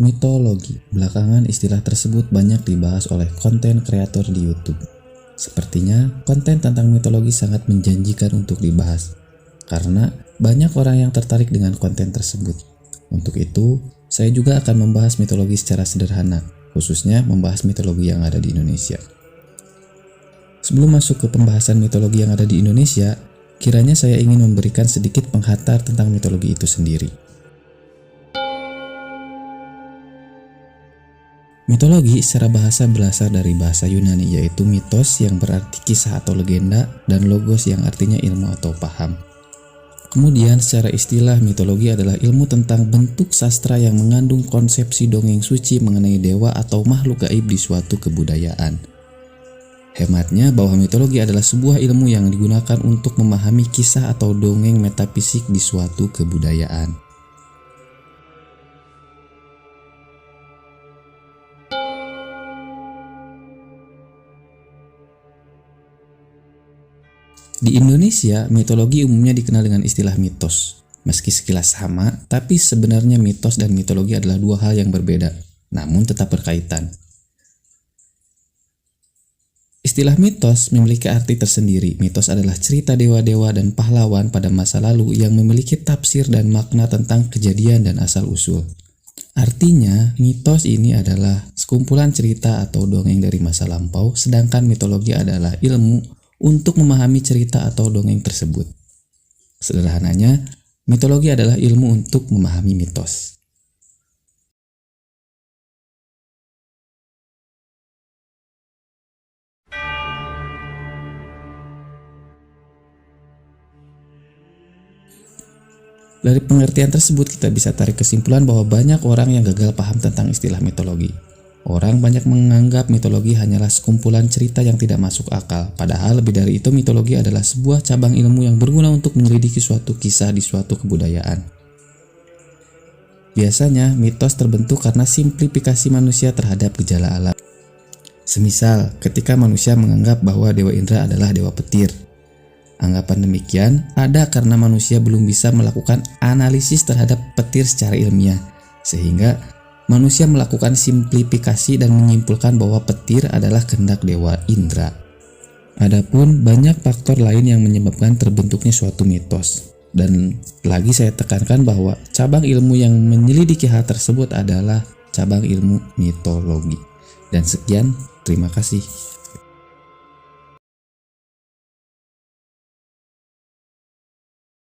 Mitologi. Belakangan istilah tersebut banyak dibahas oleh konten kreator di YouTube. Sepertinya konten tentang mitologi sangat menjanjikan untuk dibahas, karena banyak orang yang tertarik dengan konten tersebut. Untuk itu, saya juga akan membahas mitologi secara sederhana, khususnya membahas mitologi yang ada di Indonesia. Sebelum masuk ke pembahasan mitologi yang ada di Indonesia, kiranya saya ingin memberikan sedikit penghantar tentang mitologi itu sendiri. Mitologi secara bahasa berasal dari bahasa Yunani, yaitu mitos yang berarti kisah atau legenda, dan logos yang artinya ilmu atau paham. Kemudian secara istilah, mitologi adalah ilmu tentang bentuk sastra yang mengandung konsepsi dongeng suci mengenai dewa atau makhluk gaib di suatu kebudayaan. Hematnya bahwa mitologi adalah sebuah ilmu yang digunakan untuk memahami kisah atau dongeng metafisik di suatu kebudayaan. Di Indonesia, mitologi umumnya dikenal dengan istilah mitos. Meski sekilas sama, tapi sebenarnya mitos dan mitologi adalah dua hal yang berbeda, namun tetap berkaitan. Istilah mitos memiliki arti tersendiri. Mitos adalah cerita dewa-dewa dan pahlawan pada masa lalu yang memiliki tafsir dan makna tentang kejadian dan asal-usul. Artinya, mitos ini adalah sekumpulan cerita atau dongeng dari masa lampau, sedangkan mitologi adalah ilmu untuk memahami cerita atau dongeng tersebut. Sederhananya, mitologi adalah ilmu untuk memahami mitos. Dari pengertian tersebut kita bisa tarik kesimpulan bahwa banyak orang yang gagal paham tentang istilah mitologi. Orang banyak menganggap mitologi hanyalah sekumpulan cerita yang tidak masuk akal, padahal lebih dari itu mitologi adalah sebuah cabang ilmu yang berguna untuk menyelidiki suatu kisah di suatu kebudayaan. Biasanya mitos terbentuk karena simplifikasi manusia terhadap gejala alam. Semisal, ketika manusia menganggap bahwa Dewa Indra adalah dewa petir. Anggapan demikian ada karena manusia belum bisa melakukan analisis terhadap petir secara ilmiah, sehingga manusia melakukan simplifikasi dan menyimpulkan bahwa petir adalah kehendak Dewa Indra. Adapun banyak faktor lain yang menyebabkan terbentuknya suatu mitos. Dan lagi saya tekankan bahwa cabang ilmu yang menyelidiki hal tersebut adalah cabang ilmu mitologi. Dan sekian, terima kasih.